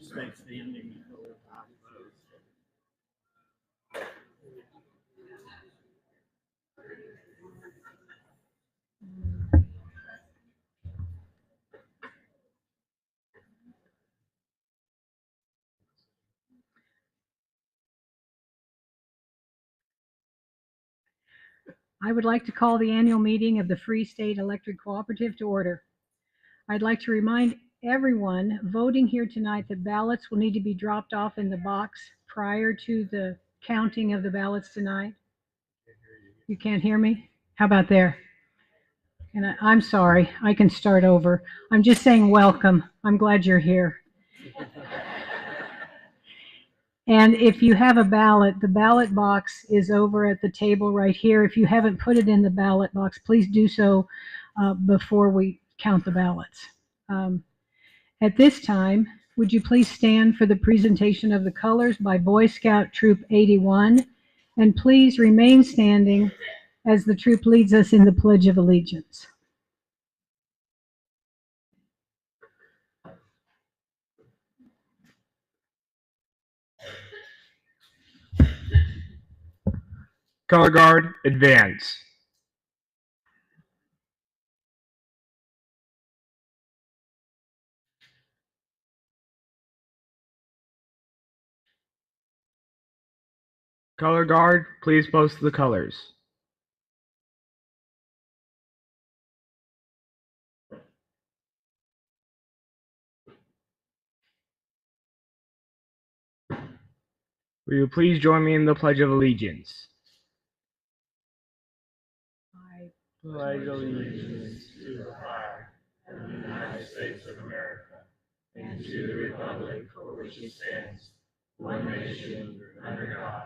Stay standing. I would like to call the annual meeting of the FreeState Electric Cooperative to order. I'd like to remind everyone voting here tonight that ballots will need to be dropped off in the box prior to the counting of the ballots tonight. You can't hear me? How about there? And I'm sorry, I can start over. I'm just saying welcome. I'm glad you're here. And if you have a ballot, the ballot box is over at the table right here. If you haven't put it in the ballot box, please do so before we count the ballots. At this time, would you please stand for the presentation of the colors by Boy Scout Troop 81, and please remain standing as the troop leads us in the Pledge of Allegiance. Color Guard, advance. Color Guard, please post the colors. Will you please join me in the Pledge of Allegiance? I Pledge allegiance to the flag of the United States of America and to the republic for which it stands, one nation, under God,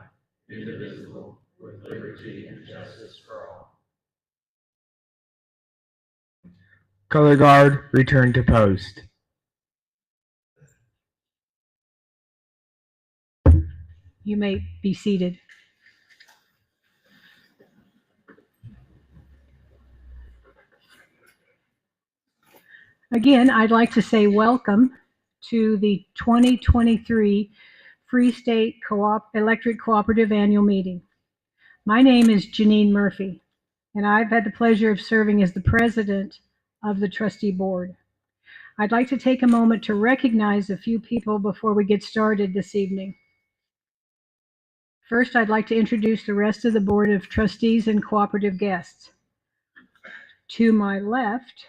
indivisible, with liberty and justice for all. Color Guard, return to post. You may be seated. Again, I'd like to say welcome to the 2023 FreeState Electric Cooperative Annual Meeting. My name is Janine Murphy, and I've had the pleasure of serving as the president of the trustee board. I'd like to take a moment to recognize a few people before we get started this evening. First, I'd like to introduce the rest of the board of trustees and cooperative guests. To my left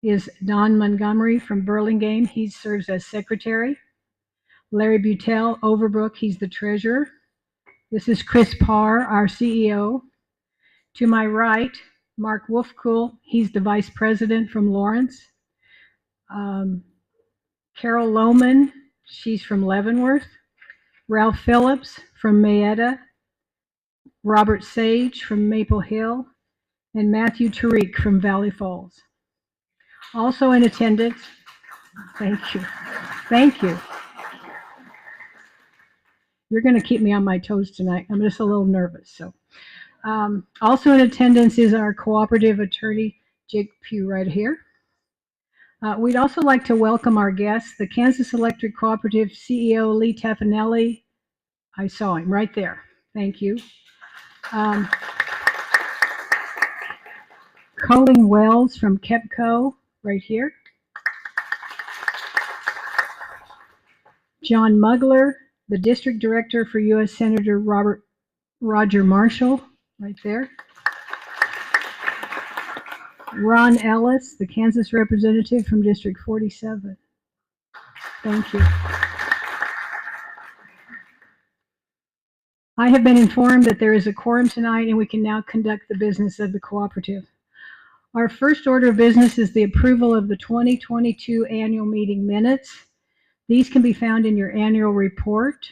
is Don Montgomery from Burlingame. He serves as secretary. Larry Butel, Overbrook, he's the treasurer. This is Chris Parr, our CEO. To my right, Mark Wolfkuhl, he's the vice president from Lawrence. Carol Lohman, she's from Leavenworth. Ralph Phillips from Mayetta. Robert Sage from Maple Hill. And Matthew Tariq from Valley Falls. Also in attendance, thank you. You're going to keep me on my toes tonight. I'm just a little nervous. So, also in attendance is our cooperative attorney, Jake Pugh, right here. We'd also like to welcome our guests, the Kansas Electric Cooperative CEO, Lee Taffanelli. I saw him right there. Thank you. Colleen Wells from KEPCO, right here. John Mugler, the district director for U.S. Senator Roger Marshall, right there. Ron Ellis, the Kansas representative from District 47. Thank you. I have been informed that there is a quorum tonight and we can now conduct the business of the cooperative. Our first order of business is the approval of the 2022 annual meeting minutes. These can be found in your annual report.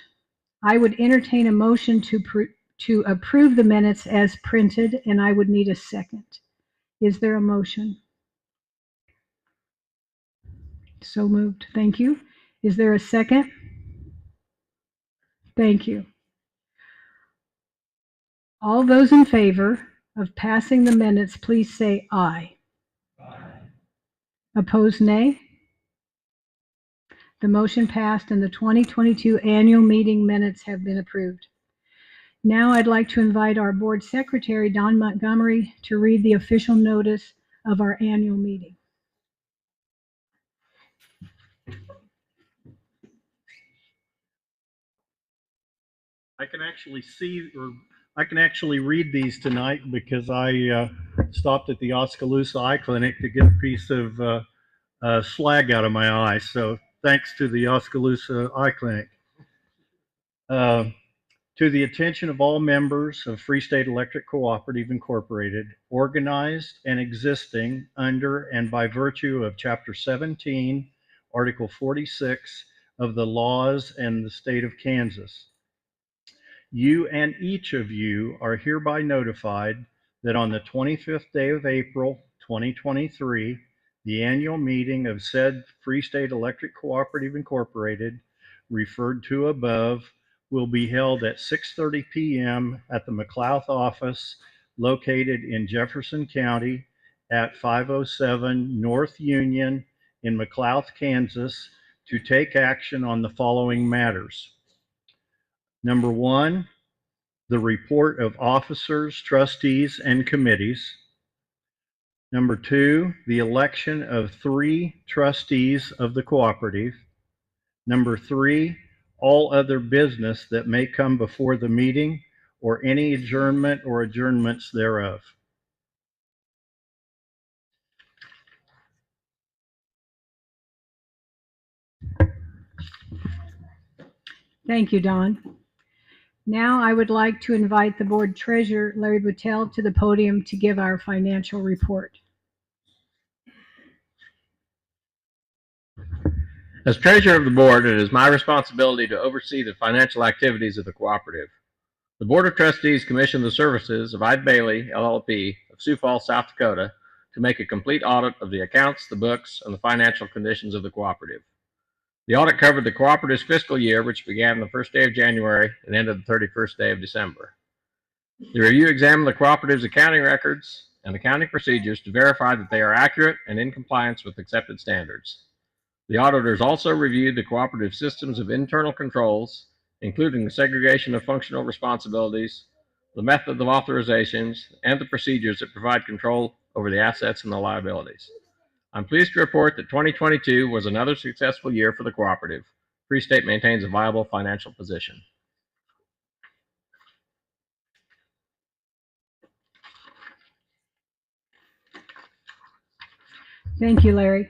I would entertain a motion to approve the minutes as printed, and I would need a second. Is there a motion? So moved. Thank you. Is there a second? Thank you. All those in favor of passing the minutes, please say aye. Aye. Opposed, nay? The motion passed and the 2022 annual meeting minutes have been approved. Now I'd like to invite our board secretary, Don Montgomery, to read the official notice of our annual meeting. I can actually read these tonight because I stopped at the Oskaloosa Eye Clinic to get a piece of slag out of my eye. So thanks to the Oskaloosa Eye Clinic. To the attention of all members of FreeState Electric Cooperative Incorporated, organized and existing under and by virtue of Chapter 17, Article 46 of the laws in the state of Kansas. You and each of you are hereby notified that on the 25th day of April, 2023, the annual meeting of said FreeState Electric Cooperative Incorporated, referred to above, will be held at 6:30 p.m. at the McLouth office located in Jefferson County at 507 North Union in McLouth, Kansas, to take action on the following matters. Number one, the report of officers, trustees, and committees. Number two, the election of 3 trustees of the cooperative. Number 3, all other business that may come before the meeting or any adjournment or adjournments thereof. Thank you, Don. Now I would like to invite the board treasurer, Larry Boutel, to the podium to give our financial report. As treasurer of the board, it is my responsibility to oversee the financial activities of the cooperative. The Board of Trustees commissioned the services of Eide Bailey, LLP of Sioux Falls, South Dakota, to make a complete audit of the accounts, the books, and the financial conditions of the cooperative. The audit covered the cooperative's fiscal year, which began the 1st day of January and ended the 31st day of December. The review examined the cooperative's accounting records and accounting procedures to verify that they are accurate and in compliance with accepted standards. The auditors also reviewed the cooperative systems of internal controls, including the segregation of functional responsibilities, the method of authorizations, and the procedures that provide control over the assets and the liabilities. I'm pleased to report that 2022 was another successful year for the cooperative. FreeState maintains a viable financial position. Thank you, Larry.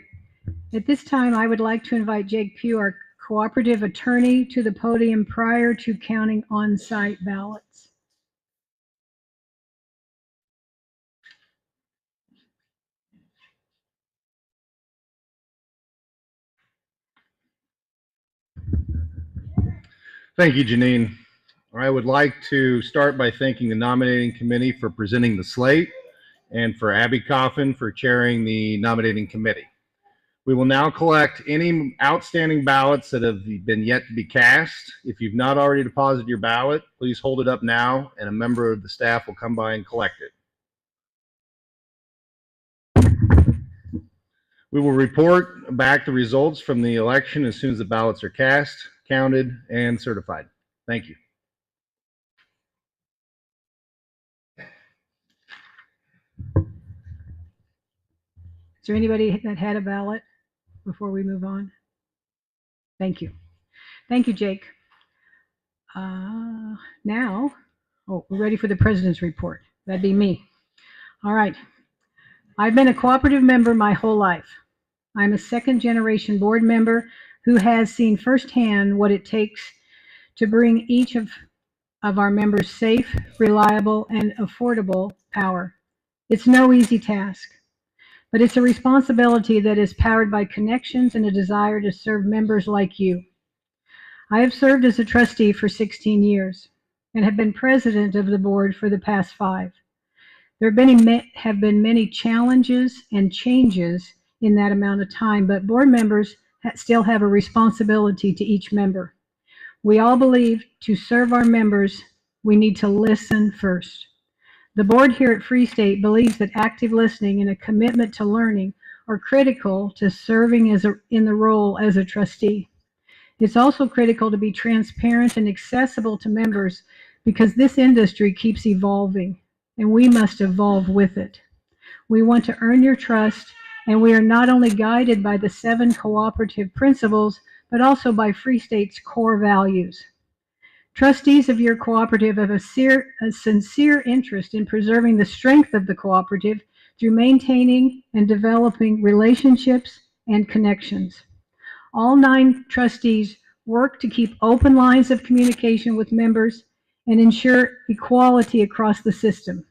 At this time, I would like to invite Jake Pugh, our cooperative attorney, to the podium prior to counting on-site ballots. Thank you, Janine. I would like to start by thanking the nominating committee for presenting the slate and for Abby Coffin for chairing the nominating committee. We will now collect any outstanding ballots that have been yet to be cast. If you've not already deposited your ballot, please hold it up now and a member of the staff will come by and collect it. We will report back the results from the election as soon as the ballots are cast, counted, and certified. Thank you. Is there anybody that had a ballot before we move on? Thank you. Thank you, Jake. Now, we're ready for the president's report. That'd be me. All right. I've been a cooperative member my whole life. I'm a second-generation board member who has seen firsthand what it takes to bring each of our members safe, reliable, and affordable power. It's no easy task, but it's a responsibility that is powered by connections and a desire to serve members like you. I have served as a trustee for 16 years and have been president of the board for the past 5. There have been many challenges and changes in that amount of time, but board members still have a responsibility to each member. We all believe to serve our members, we need to listen first. The board here at FreeState believes that active listening and a commitment to learning are critical to serving in the role as a trustee. It's also critical to be transparent and accessible to members because this industry keeps evolving and we must evolve with it. We want to earn your trust, and we are not only guided by the 7 cooperative principles, but also by FreeState's core values. Trustees of your cooperative have a sincere interest in preserving the strength of the cooperative through maintaining and developing relationships and connections. All 9 trustees work to keep open lines of communication with members and ensure equality across the system.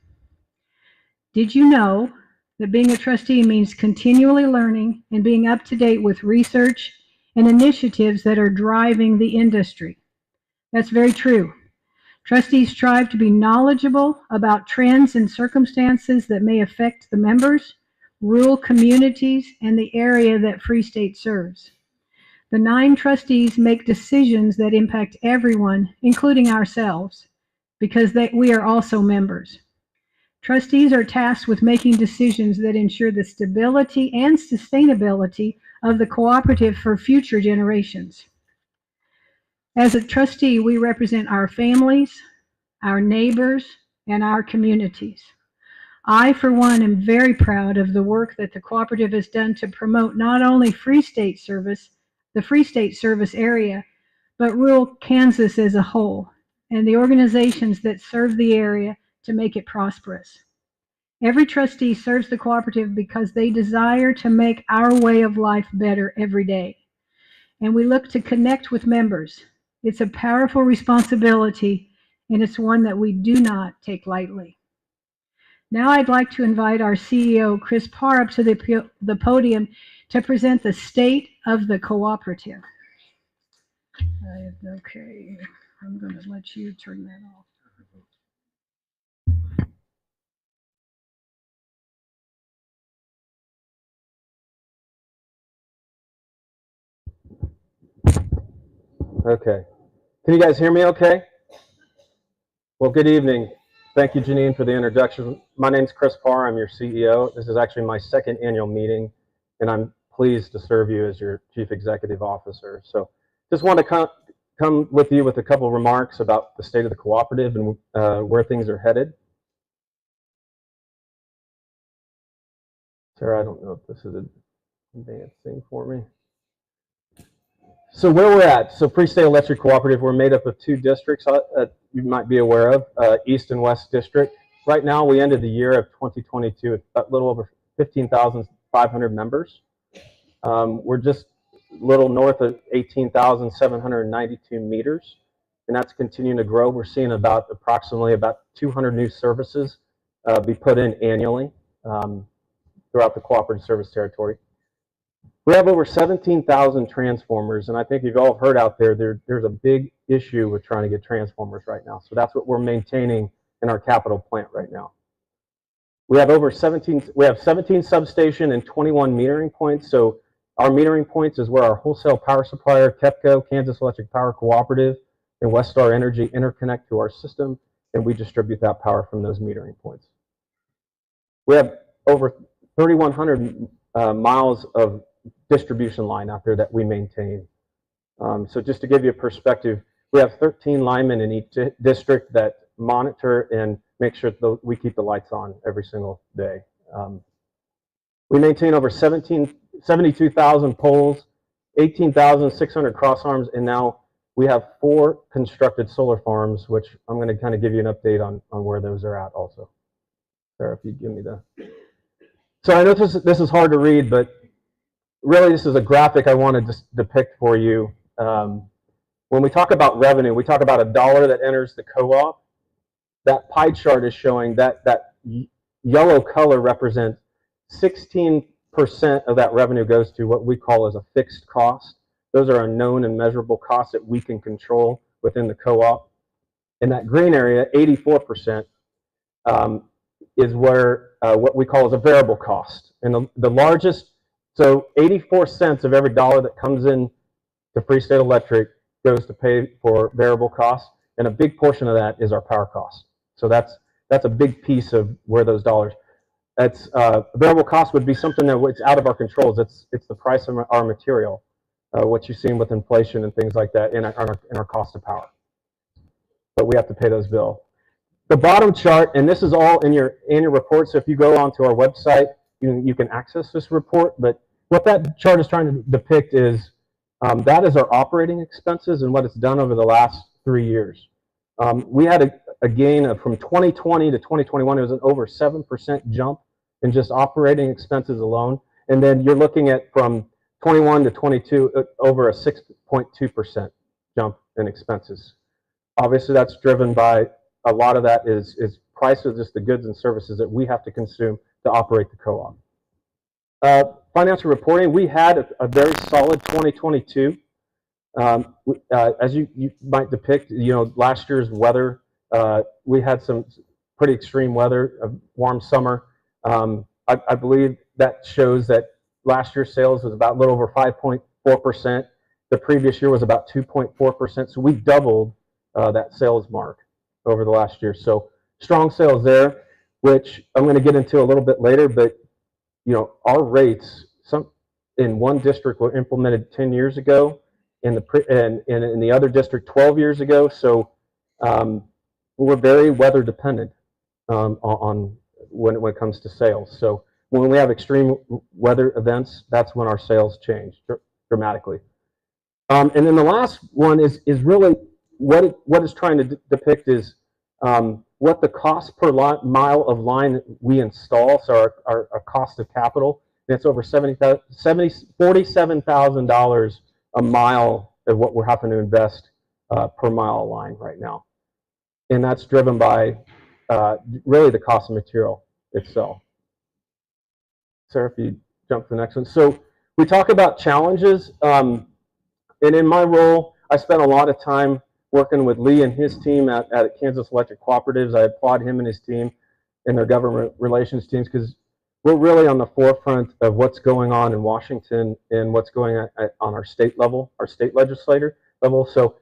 Did you know that being a trustee means continually learning and being up to date with research and initiatives that are driving the industry? That's very true. Trustees strive to be knowledgeable about trends and circumstances that may affect the members, rural communities, and the area that FreeState serves. The 9 trustees make decisions that impact everyone, including ourselves, because we are also members. Trustees are tasked with making decisions that ensure the stability and sustainability of the cooperative for future generations. As a trustee, we represent our families, our neighbors, and our communities. I, for one, am very proud of the work that the cooperative has done to promote not only FreeState service, the FreeState service area, but rural Kansas as a whole, and the organizations that serve the area to make it prosperous. Every trustee serves the cooperative because they desire to make our way of life better every day. And we look to connect with members. It's a powerful responsibility, and it's one that we do not take lightly. Now I'd like to invite our CEO, Chris Parr, up to the podium to present the state of the cooperative. Okay, I'm going to let you turn that off. Okay. Can you guys hear me okay? Well, good evening. Thank you, Janine, for the introduction. My name's Chris Parr. I'm your CEO. This is actually my 2nd annual meeting, and I'm pleased to serve you as your Chief Executive Officer. So just want to come with you with a couple of remarks about the state of the cooperative and where things are headed. Sarah, I don't know if this is advancing for me. So where we're at, so FreeState Electric Cooperative, we're made up of 2 districts you might be aware of, East and West District. Right now, we ended the year of 2022 with a little over 15,500 members. We're just a little north of 18,792 meters, and that's continuing to grow. We're seeing approximately about 200 new services be put in annually throughout the cooperative service territory. We have over 17,000 transformers, and I think you've all heard out there, there's a big issue with trying to get transformers right now. So that's what we're maintaining in our capital plant right now. We have 17 substation and 21 metering points. So our metering points is where our wholesale power supplier, KEPCO, Kansas Electric Power Cooperative, and Westar Energy interconnect to our system, and we distribute that power from those metering points. We have over 3,100 miles of distribution line out there that we maintain. So just to give you a perspective, we have 13 linemen in each district that monitor and make sure that we keep the lights on every single day. We maintain over 72,000 poles, 18,600 cross arms, and now we have 4 constructed solar farms, which I'm going to kind of give you an update on where those are at also. Sarah, if you give me the... So I know this is hard to read, but really this is a graphic I want to depict for you. When we talk about revenue, we talk about a dollar that enters the co-op. That pie chart is showing that yellow color represents 16% of that revenue goes to what we call as a fixed cost. Those are our known and measurable costs that we can control within the co-op. In that green area, 84% is where what we call as a variable cost. And the largest, so 84 cents of every dollar that comes in to FreeState Electric goes to pay for variable costs, and a big portion of that is our power cost. So that's a big piece of where those dollars. That's variable cost would be something that it's out of our controls. It's the price of our material. what you've seen with inflation and things like that in our cost of power. But we have to pay those bills. The bottom chart, and this is all in your annual report, so if you go onto our website, you can access this report, but what that chart is trying to depict is that is our operating expenses and what it's done over the last 3 years. We had a gain of from 2020 to 2021, it was an over 7% jump in just operating expenses alone. And then you're looking at from 21 to 22, over a 6.2% jump in expenses. Obviously, that's driven by a lot of that is price of just the goods and services that we have to consume to operate the co-op. Financial reporting, we had a very solid 2022. As you might depict, last year's weather, we had some pretty extreme weather, a warm summer. I believe that shows that last year's sales was about a little over 5.4%. The previous year was about 2.4%. So we doubled that sales mark over the last year. So strong sales there, which I'm going to get into a little bit later. But our rates, in one district were implemented 10 years ago, in the other district 12 years ago. So we're very weather dependent on when it comes to sales. So when we have extreme weather events, that's when our sales change dramatically. And then the last one is really what it's trying to depict is what the cost per mile of line we install, so our cost of capital. And it's over $47,000 a mile of what we're having to invest per mile of line right now. And that's driven by really the cost of material itself. Sarah, if you jump to the next one. So we talk about challenges. And in my role, I spent a lot of time working with Lee and his team at Kansas Electric Cooperatives. I applaud him and his team and their government relations teams because we're really on the forefront of what's going on in Washington and what's going on our state level, our state legislator level. So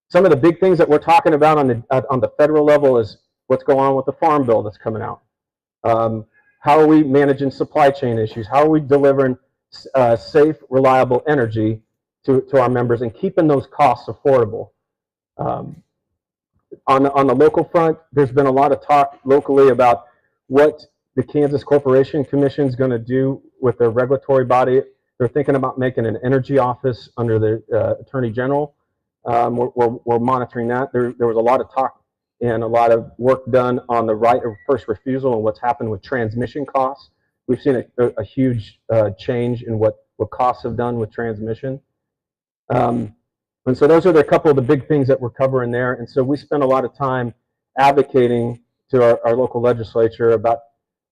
some of the big things that we're talking about on the federal level is what's going on with the farm bill that's coming out. How are we managing supply chain issues? How are we delivering safe, reliable energy to our members and keeping those costs affordable? On the local front, there's been a lot of talk locally about what the Kansas Corporation Commission is going to do with their regulatory body. They're thinking about making an energy office under the Attorney General. We're monitoring that. There was a lot of talk and a lot of work done on the right of first refusal and what's happened with transmission costs. We've seen a huge change in what costs have done with transmission. And so those are a couple of the big things that we're covering there. And so we spend a lot of time advocating to our local legislature about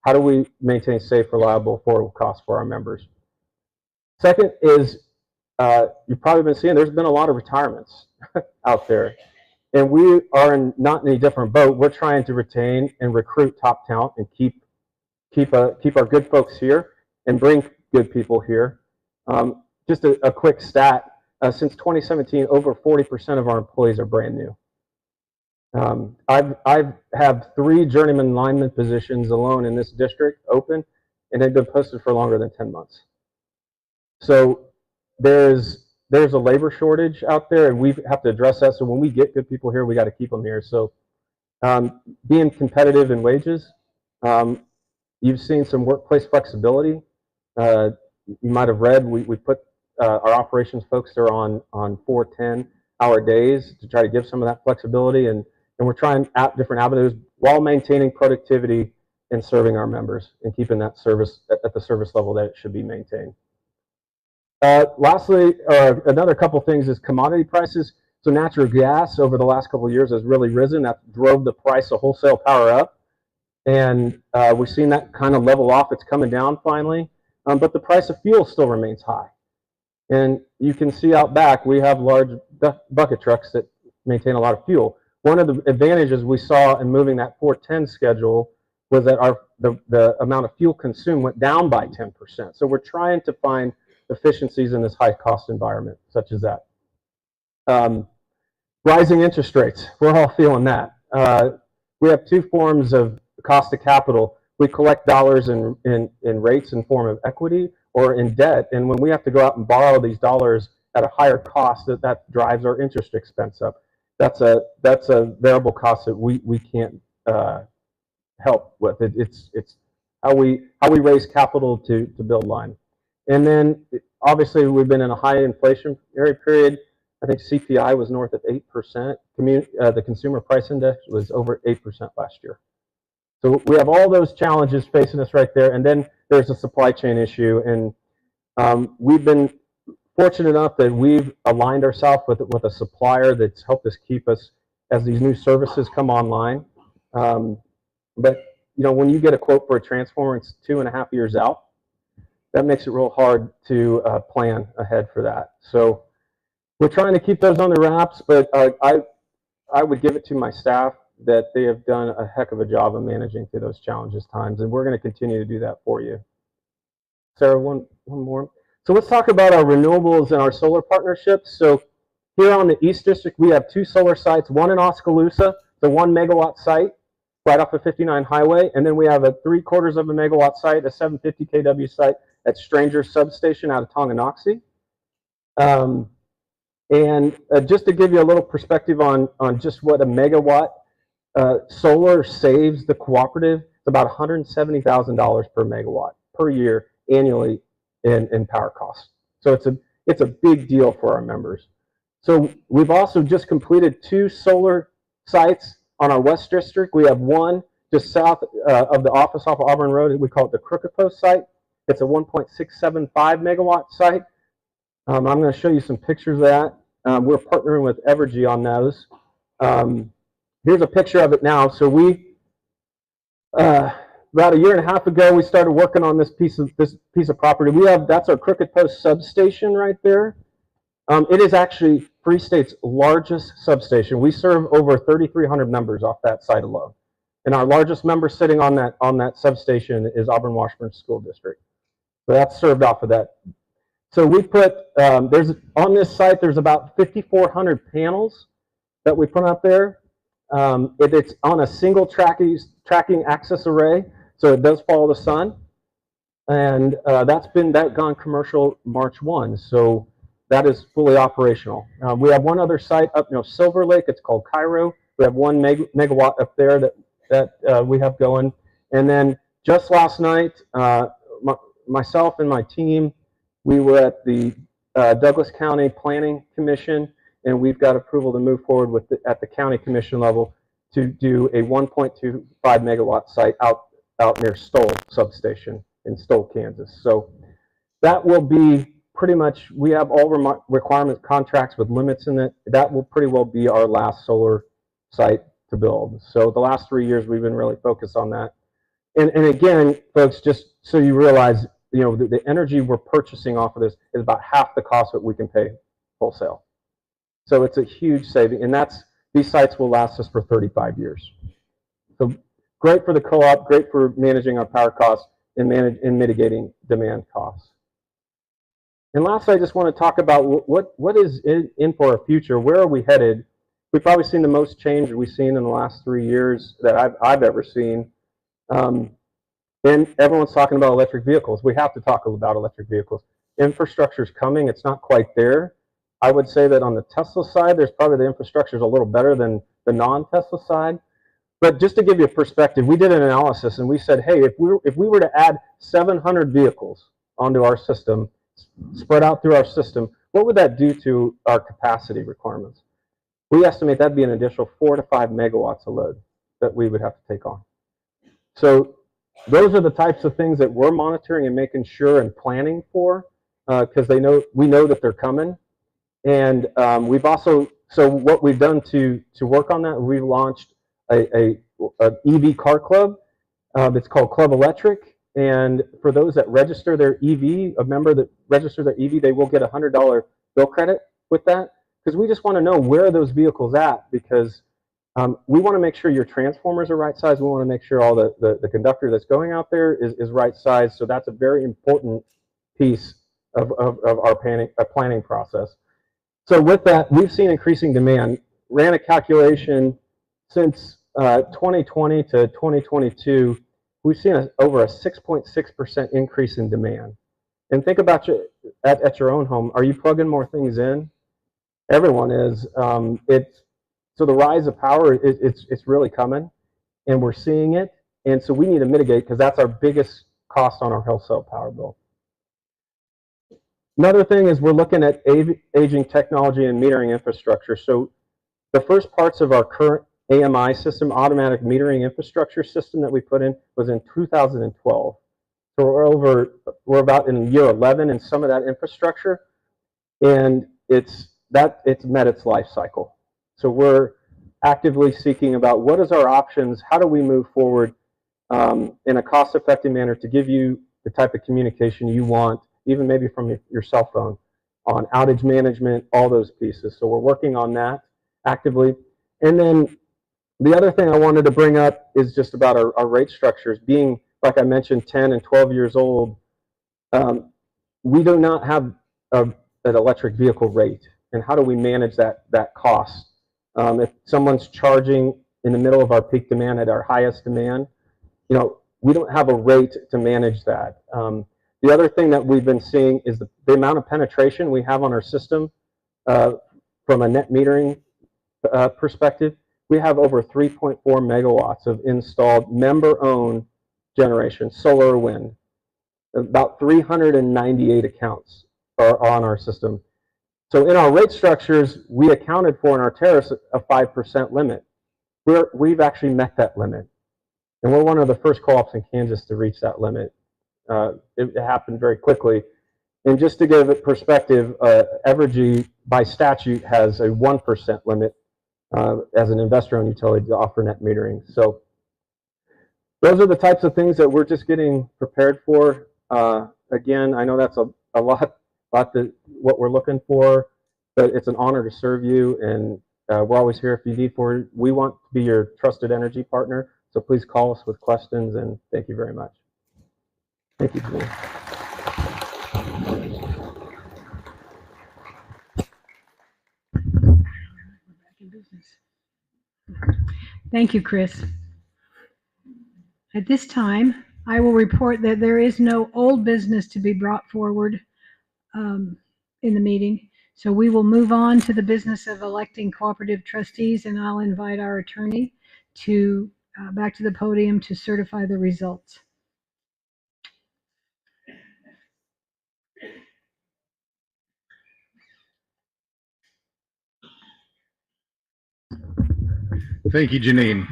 how do we maintain safe, reliable, affordable costs for our members. Second is, you've probably been seeing, there's been a lot of retirements out there. And we are not in a different boat. We're trying to retain and recruit top talent and keep our good folks here and bring good people here. Just a quick stat. Since 2017, over 40% of our employees are brand new. I have 3 journeyman lineman positions alone in this district open, and they've been posted for longer than 10 months. So there's a labor shortage out there, and we have to address that. So when we get good people here, we got to keep them here. So being competitive in wages, you've seen some workplace flexibility. You might have read we put our operations folks are on 4 10-hour days to try to give some of that flexibility, and we're trying out different avenues while maintaining productivity and serving our members and keeping that service at the service level that it should be maintained. Lastly, another couple things is commodity prices. So natural gas over the last couple of years has really risen. That drove the price of wholesale power up, and we've seen that kind of level off. It's coming down finally, but the price of fuel still remains high. And you can see out back, we have large bucket trucks that maintain a lot of fuel. One of the advantages we saw in moving that 410 schedule was that the amount of fuel consumed went down by 10%. So we're trying to find efficiencies in this high cost environment, such as that. Rising interest rates, we're all feeling that. We have 2 forms of cost of capital. We collect dollars in rates in form of equity or in debt, and when we have to go out and borrow these dollars at a higher cost, that drives our interest expense up. That's a variable cost that we can't help with. It's how we raise capital to build line. And then obviously we've been in a high inflationary period. I think CPI was north of 8%. The consumer price index was over 8% last year. So we have all those challenges facing us right there. And then there's a supply chain issue. And we've been fortunate enough that we've aligned ourselves with a supplier that's helped us keep us as these new services come online. But you know, when you get a quote for a transformer, it's 2.5 years out. That makes it real hard to plan ahead for that. So we're trying to keep those on the wraps, but I would give it to my staff that they have done a heck of a job of managing through those challenges times, and we're going to continue to do that for you. Sarah, one more. So let's talk about our renewables and our solar partnerships. So here on the East District, we have 2 solar sites, one in Oskaloosa, the 1 megawatt site right off of 59 Highway, and then we have a 3/4 of a megawatt site, a 750 kW site at Stranger Substation out of Tonganoxie. And just to give you a little perspective on just what a megawatt solar saves the cooperative, it's about $170,000 per megawatt per year annually in power costs. So it's a big deal for our members. So we've also just completed 2 solar sites on our West District. We have one just south of the office off of Auburn Road. We call it the Crooked Post site. It's a 1.675 megawatt site. I'm going to show you some pictures of that. We're partnering with Evergy on those. Here's a picture of it now. So we, about 1.5 years ago, we started working on this piece of property. That's our Crooked Post substation right there. It is actually FreeState's largest substation. We serve over 3,300 members off that site alone. And our largest member sitting on that substation is Auburn Washburn School District. So that's served off of that. So we put, on this site, there's about 5,400 panels that we put up there. It's on a single tracking axis array, so it does follow the sun. And that gone commercial March 1, so that is fully operational. We have one other site up near Silver Lake. It's called Cairo. We have 1 megawatt up there that we have going. And then just last night, myself and my team, we were at the Douglas County Planning Commission, and we've got approval to move forward at the county commission level to do a 1.25 megawatt site out near Stoll substation in Stoll, Kansas. So that will be pretty much, we have all requirement contracts with limits in it. That will pretty well be our last solar site to build. So the last 3 years we've been really focused on that. And again, folks, just so you realize, you know, the energy we're purchasing off of this is about half the cost that we can pay wholesale. So it's a huge saving, and these sites will last us for 35 years. So great for the co-op, great for managing our power costs and mitigating demand costs. And lastly, I just want to talk about what is in for our future. Where are we headed? We've probably seen the most change that we've seen in the last 3 years that I've ever seen. And everyone's talking about electric vehicles. We have to talk about electric vehicles. Infrastructure is coming. It's not quite there. I would say that on the Tesla side, there's probably the infrastructure is a little better than the non-Tesla side. But just to give you a perspective, we did an analysis and we said, hey, if we were to add 700 vehicles onto our system, spread out through our system, what would that do to our capacity requirements? We estimate that'd be an additional 4 to 5 megawatts of load that we would have to take on. So those are the types of things that we're monitoring and making sure and planning for, because we know that they're coming. And we've also, so what we've done to work on that, we've launched a EV car club. It's called Club Electric. And for those that register their EV, a member that registers their EV, they will get a $100 bill credit with that. Because we just want to know where those vehicles at, because we want to make sure your transformers are right size. We want to make sure all the conductor that's going out there is right size. So that's a very important piece of our planning process. So with that, we've seen increasing demand. Ran a calculation since 2020 to 2022. We've seen over a 6.6% increase in demand. And think about at your own home, are you plugging more things in? Everyone is. So the rise of power, it's really coming, and we're seeing it. And so we need to mitigate, because that's our biggest cost on our wholesale power bill. Another thing is we're looking at aging technology and metering infrastructure. So the first parts of our current AMI system, automatic metering infrastructure system, that we put in was in 2012. So we're about in year 11 in some of that infrastructure, and it's met its life cycle. So we're actively seeking about what is our options, how do we move forward in a cost-effective manner to give you the type of communication you want, even maybe from your cell phone, on outage management, all those pieces. So we're working on that actively. And then the other thing I wanted to bring up is just about our rate structures. Being, like I mentioned, 10 and 12 years old, we do not have an electric vehicle rate. And how do we manage that cost? If someone's charging in the middle of our peak demand at our highest demand, we don't have a rate to manage that. The other thing that we've been seeing is the amount of penetration we have on our system from a net metering perspective. We have over 3.4 megawatts of installed member-owned generation, solar or wind. About 398 accounts are on our system. So in our rate structures, we accounted for in our tariffs a 5% limit. We've actually met that limit. And we're one of the first co-ops in Kansas to reach that limit. It happened very quickly. And just to give it perspective, Evergy, by statute, has a 1% limit as an investor-owned utility to offer net metering. So those are the types of things that we're just getting prepared for. Again, I know that's a lot what we're looking for, but it's an honor to serve you, and we're always here if you need for it. We want to be your trusted energy partner, so please call us with questions, and thank you very much. Thank you, Janine. Thank you, Chris. At this time, I will report that there is no old business to be brought forward in the meeting. So we will move on to the business of electing cooperative trustees, and I'll invite our attorney to back to the podium to certify the results. Thank you, Janine.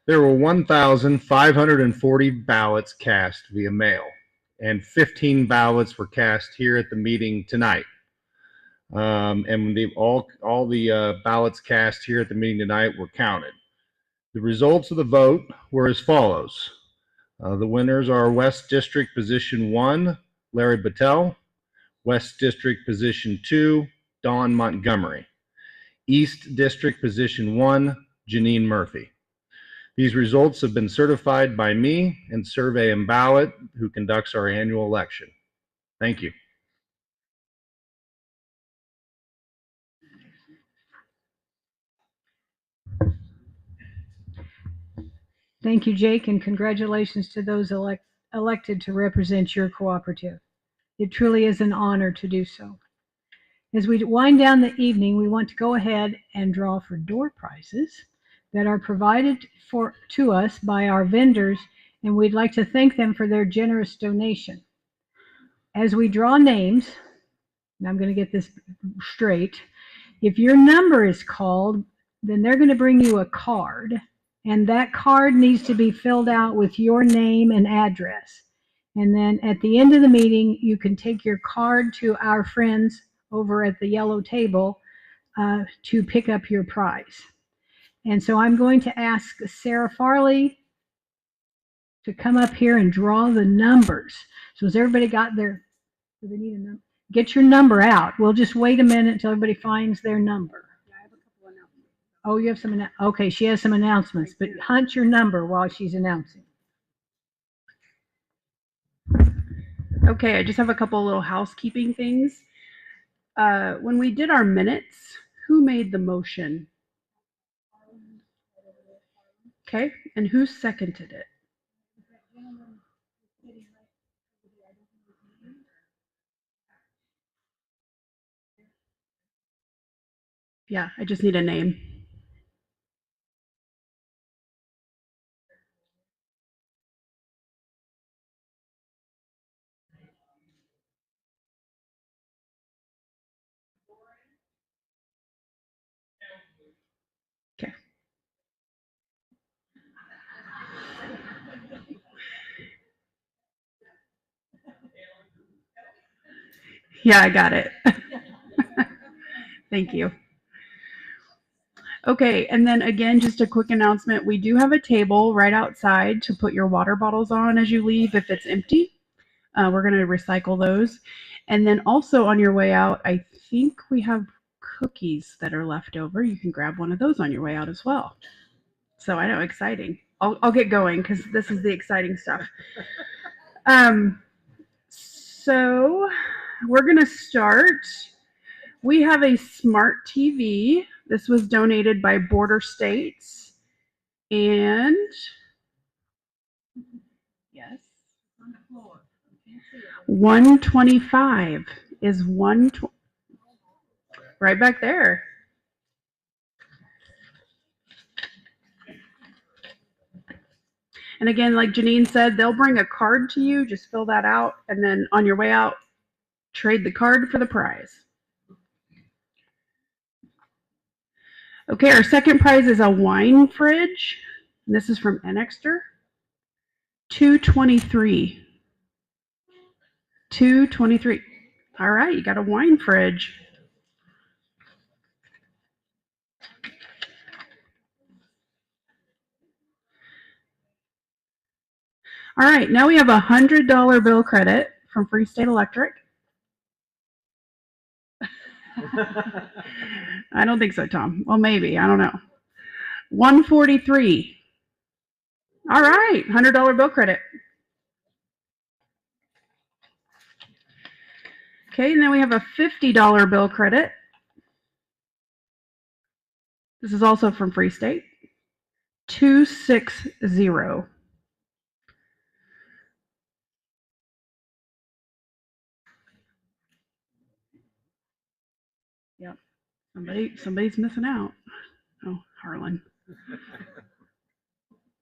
There were 1,540 ballots cast via mail, and 15 ballots were cast here at the meeting tonight. And all the ballots cast here at the meeting tonight were counted. The results of the vote were as follows. The winners are West District Position 1, Larry Battelle; West District Position 2, Dawn Montgomery; East District Position 1, Janine Murphy. These results have been certified by me and Survey and Ballot, who conducts our annual election. Thank you. Thank you, Jake, and congratulations to those elected to represent your cooperative. It truly is an honor to do so. As we wind down the evening, we want to go ahead and draw for door prizes that are provided to us by our vendors, and we'd like to thank them for their generous donation. As we draw names, and I'm going to get this straight, if your number is called, then they're going to bring you a card, and that card needs to be filled out with your name and address. And then at the end of the meeting, you can take your card to our friends over at the yellow table to pick up your prize. And so I'm going to ask Sarah Farley to come up here and draw the numbers. So has everybody got their, do they need a number? Get your number out. We'll just wait a minute until everybody finds their number. Yeah, I have a couple announcements. Oh, you have some, okay, she has some announcements, but hunt your number while she's announcing. Okay, I just have a couple little housekeeping things. When we did our minutes, who made the motion? Okay, and who seconded it? Yeah, I just need a name. Okay. Yeah, I got it. Thank you. Okay, and then again, just a quick announcement. We do have a table right outside to put your water bottles on as you leave if it's empty. We're going to recycle those. And then also on your way out, I think we have cookies that are left over. You can grab one of those on your way out as well. So I know, exciting. I'll get going because this is the exciting stuff. So we're going to start. We have a smart TV. This was donated by Border States. And yes, 125 is right back there. And again, like Janine said, they'll bring a card to you. Just fill that out. And then on your way out, trade the card for the prize. Okay, our second prize is a wine fridge. And this is from Annexter. 223. 223. All right, you got a wine fridge. All right, now we have a $100 bill credit from FreeState Electric. I don't think so, Tom. Well, maybe. I don't know. 143. All right, $100 bill credit. Okay, and then we have a $50 bill credit. This is also from FreeState. 260. Yep. Somebody's missing out. Oh, Harlan.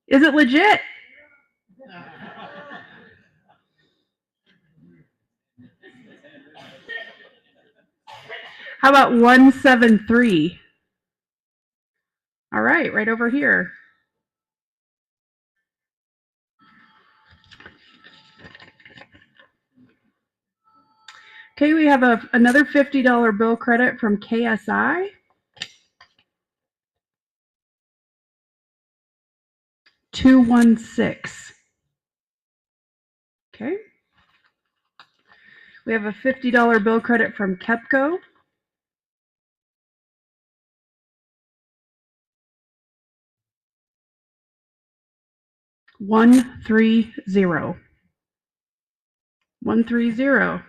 Is it legit? How about 173? All right over here. Okay, we have another $50 bill credit from KSI. 216. Okay. We have a $50 bill credit from KEPCO. 130. 130.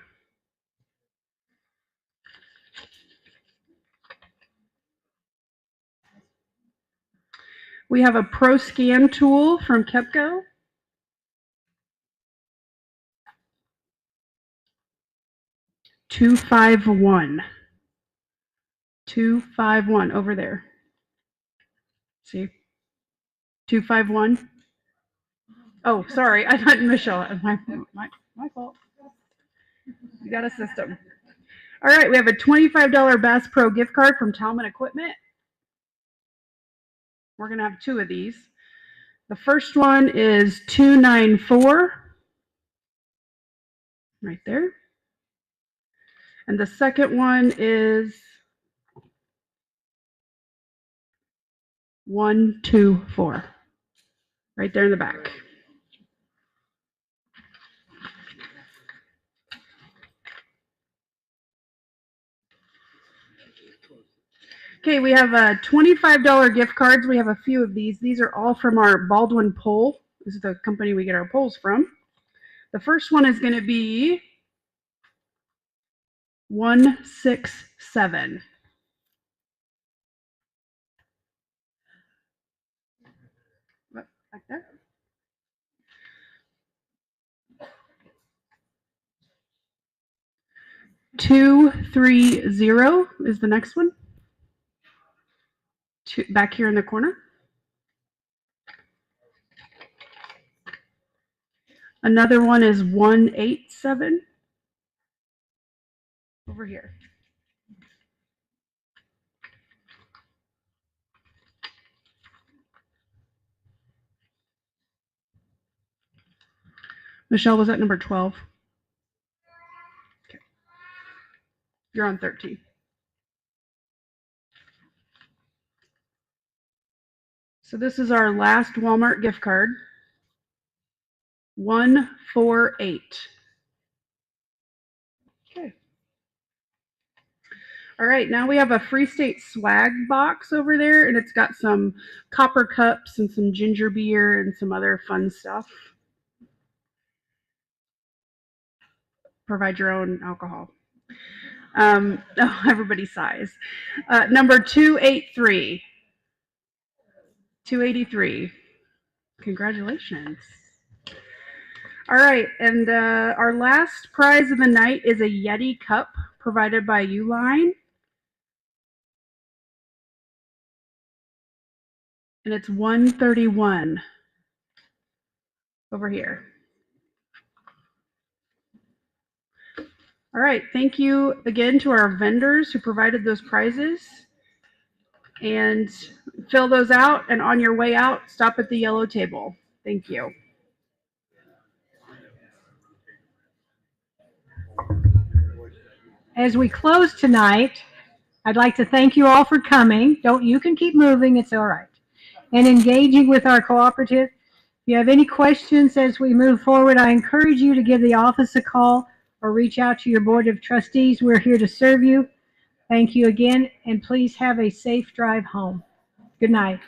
We have a Pro Scan tool from KEPCO. 251. 251 over there. See? 251. Oh, sorry. I thought Michelle. My fault. You got a system. All right, we have a $25 Bass Pro gift card from Talman Equipment. We're going to have two of these. The first one is 294. Right there. And the second one is 124. Right there in the back. Okay, we have $25 gift cards. We have a few of these. These are all from our Baldwin Pole. This is the company we get our poles from. The first one is going to be 167. What, back there? 230 is the next one. back here in the corner. Another one is 187 over here. Michelle, was that number 12? Okay. You're on 13. So this is our last Walmart gift card. 148. Okay. All right, now we have a FreeState swag box over there, and it's got some copper cups and some ginger beer and some other fun stuff. Provide your own alcohol. Oh, everybody sighs. Number 283. 283. Congratulations. All right, and our last prize of the night is a Yeti cup provided by Uline. And it's 131 over here. All right, thank you again to our vendors who provided those prizes. And fill those out, and on your way out, stop at the yellow table. Thank you. As we close tonight, I'd like to thank you all for coming. You can keep moving, it's all right. And engaging with our cooperative. If you have any questions as we move forward, I encourage you to give the office a call or reach out to your board of trustees. We're here to serve you. Thank you again, and please have a safe drive home. Good night.